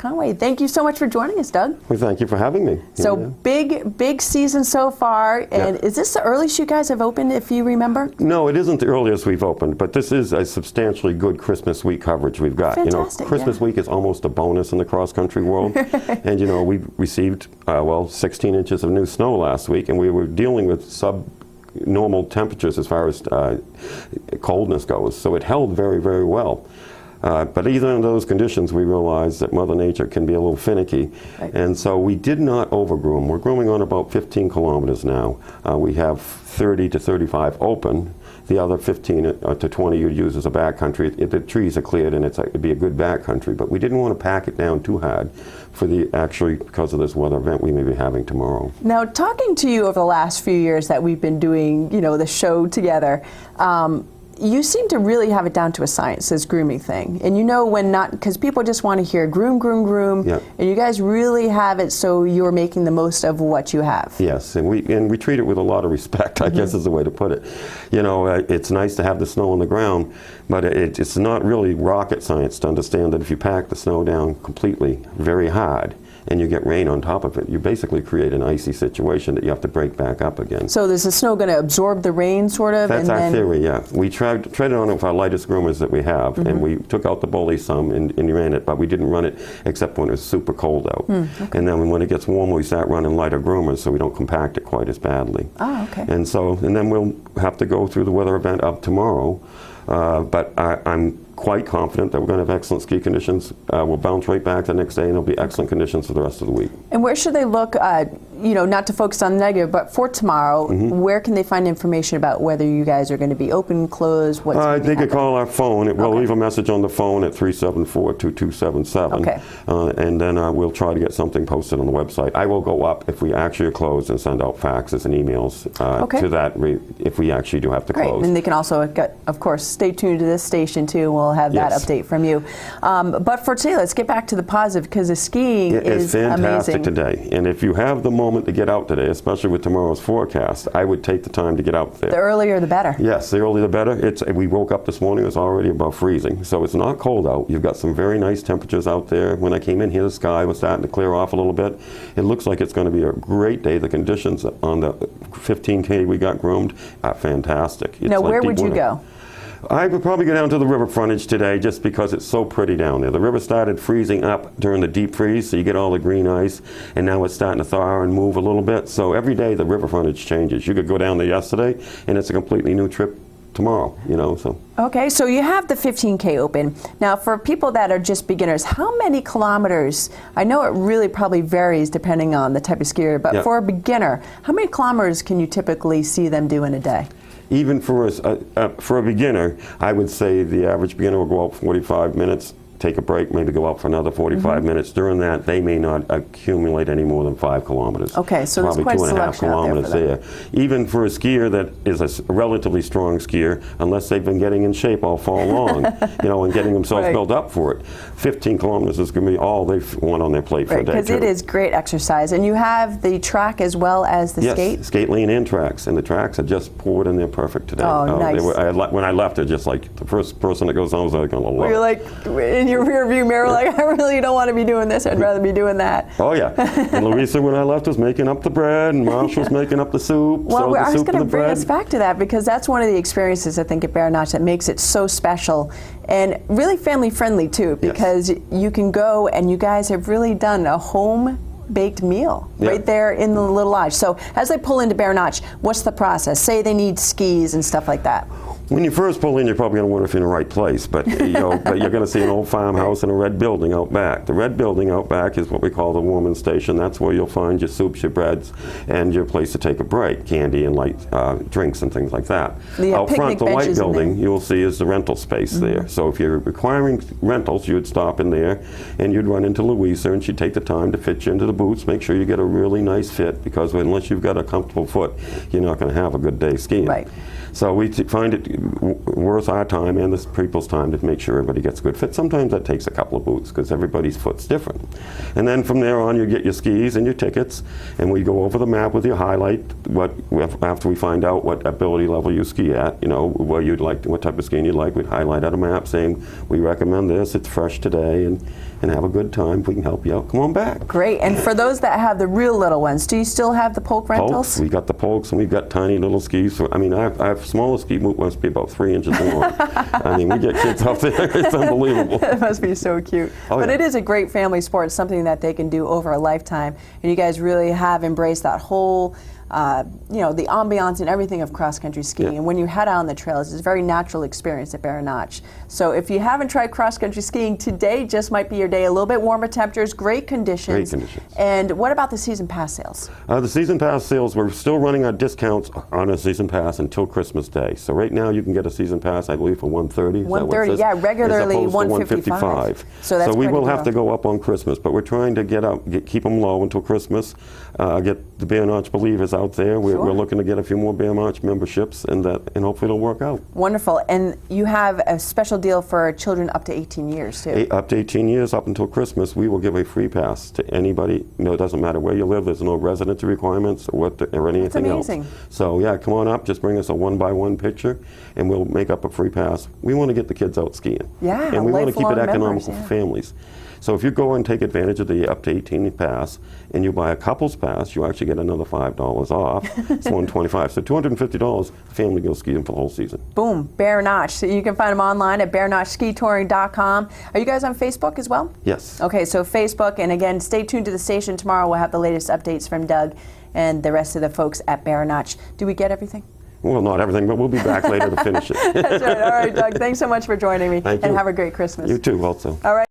Conway, thank you so much for joining us, Doug. Well, thank you for having me. So big season so far, and is this the earliest you guys have opened, if you remember? No, it isn't the earliest we've opened, but this is a substantially good Christmas week coverage we've got. Fantastic, Christmas week is almost a bonus in the cross-country world. And we received 16 inches of new snow last week, and we were dealing with sub-normal temperatures as far as coldness goes, so it held very, very well. But even in those conditions, we realized that Mother Nature can be a little finicky. Right. And so we did not overgroom. We're grooming on about 15 kilometers now. We have 30 to 35 open. The other 15 to 20 you'd use as a backcountry. The trees are cleared and it'd be a good backcountry, but we didn't want to pack it down too hard because of this weather event we may be having tomorrow. Now, talking to you over the last few years that we've been doing, the show together, you seem to really have it down to a science, this grooming thing. And when not, because people just want to hear groom, groom, groom. Yep. And you guys really have it so you're making the most of what you have. Yes, and we treat it with a lot of respect, I guess is the way to put it. It's nice to have the snow on the ground, but it's not really rocket science to understand that if you pack the snow down completely, very hard, and you get rain on top of it, you basically create an icy situation that you have to break back up again. So is the snow going to absorb the rain, sort of? That's our theory, yeah. We tried it on it with our lightest groomers that we have, and we took out the bully some and ran it, but we didn't run it except when it was super cold out. Okay. And then when it gets warmer, we start running lighter groomers so we don't compact it quite as badly. Oh, okay. And then we'll have to go through the weather event up tomorrow, but I'm quite confident that we're going to have excellent ski conditions. We'll bounce right back the next day, and there'll be excellent conditions for the rest of the week. And where should they look, not to focus on the negative, but for tomorrow, where can they find information about whether you guys are going to be open, closed, what's going to be They could call our phone. We'll leave a message on the phone at 374-2277. Okay. And then we'll try to get something posted on the website. I will go up if we actually are closed and send out faxes and emails to that if we actually do have to close. And they can also, of course, stay tuned to this station too. We'll have that update from you. But for today, let's get back to the positive, because the skiing is fantastic amazing today. And if you have the moment to get out today, especially with tomorrow's forecast, I would take the time to get out there. The earlier the better. Yes, the earlier the better. We woke up this morning, it was already about freezing. So it's not cold out. You've got some very nice temperatures out there. When I came in here, the sky was starting to clear off a little bit. It looks like it's going to be a great day. The conditions on the 15K we got groomed are fantastic. Now, where would you go? I would probably go down to the river frontage today just because it's so pretty down there. The river started freezing up during the deep freeze, so you get all the green ice, and now it's starting to thaw and move a little bit. So every day the river frontage changes. You could go down there yesterday, and it's a completely new trip tomorrow, so. Okay, so you have the 15K open. Now, for people that are just beginners, how many kilometers? I know it really probably varies depending on the type of skier, but for a beginner, how many kilometers can you typically see them do in a day? Even for a beginner, I would say the average beginner will go out 45 minutes, take a break, maybe go out for another 45 minutes. During that, they may not accumulate any more than 5 kilometers. Okay, so probably quite 2.5 kilometers there. Even for a skier that is a relatively strong skier, unless they've been getting in shape all fall long, and getting themselves built up for it, 15 kilometers is going to be all they've want on their plate for a day. Because it is great exercise, and you have the track as well as the skate. Yes, skate lane and tracks, and the tracks are just poured in there perfect today. Oh, nice. When I left, they're just like the first person that goes on was like, going to love it. You're like in your rear view mirror, like, I really don't want to be doing this. I'd rather be doing that. Oh yeah. And Louisa, when I left, was making up the bread, and Marshall's making up the soup. Well, I was going to bring us back to that, because that's one of the experiences I think at Bear Notch that makes it so special, and really family friendly too, because you can go and you guys have really done a home baked meal right there in the little lodge. So as they pull into Bear Notch, what's the process? Say they need skis and stuff like that. When you first pull in, you're probably going to wonder if you're in the right place, but but you're going to see an old farmhouse and a red building out back. The red building out back is what we call the warming station. That's where you'll find your soups, your breads, and your place to take a break, candy and light drinks and things like that. Out front, the white building you'll see is the rental space there. So if you're requiring rentals, you would stop in there, and you'd run into Louisa, and she'd take the time to fit you into the boots, make sure you get a really nice fit, because unless you've got a comfortable foot, you're not going to have a good day skiing. Right. So we find it worth our time and the people's time to make sure everybody gets a good fit. Sometimes that takes a couple of boots because everybody's foot's different. And then from there on, you get your skis and your tickets, and we go over the map with you, highlight after we find out what ability level you ski at, where you'd like, what type of skiing you'd like. We'd highlight out a map saying we recommend this, it's fresh today, and and have a good time. If we can help you out, come on back. Great. And for those that have the real little ones, do you still have the Polk rentals? Polks, we got the Polks, and we've got tiny little skis. So, I mean, I have smallest ski boot must be about 3 inches long. I mean, we get kids out there, it's unbelievable. That must be so cute. Oh, but yeah. it is a great family sport. It's something that they can do over a lifetime. And you guys really have embraced that whole, the ambiance and everything of cross-country skiing. Yeah. And when you head out on the trails, it's a very natural experience at Bear Notch. So if you haven't tried cross-country skiing, today just might be your day. A little bit warmer temperatures, great conditions. Great conditions. And what about the season pass sales? The season pass sales, we're still running our discounts on a season pass until Christmas Day. So right now you can get a season pass, I believe, for $130. $130, yeah, regularly as opposed to $155. So that's we quite a will have deal. to go up on Christmas, but we're trying to keep them low until Christmas. Get the Bear Notch believers out there. We're looking to get a few more Bear Notch memberships, and hopefully it'll work out. Wonderful. And you have a special deal for children up to 18 years, too. Up to 18 years, up until Christmas, we will give a free pass to anybody. It doesn't matter where you live. There's no residency requirements or anything else. amazing. So yeah, come on up. Just bring us a 1-by-1 picture, and we'll make up a free pass. We want to get the kids out skiing. Yeah, and we want to keep it lifelong economical memories, for families. So if you go and take advantage of the up to 18 pass, and you buy a couple's pass, you actually get another $5 off. It's $125. So $250, the family goes skiing for the whole season. Boom, Bear Notch. So you can find them online at bearnotchskitouring.com. Are you guys on Facebook as well? Yes. Okay, so Facebook, and again, stay tuned to the station. Tomorrow we'll have the latest updates from Doug and the rest of the folks at Bear Notch. Do we get everything? Well, not everything, but we'll be back later to finish it. That's right. All right, Doug, thanks so much for joining me. Thank and you. have a great Christmas. You too, also. All right.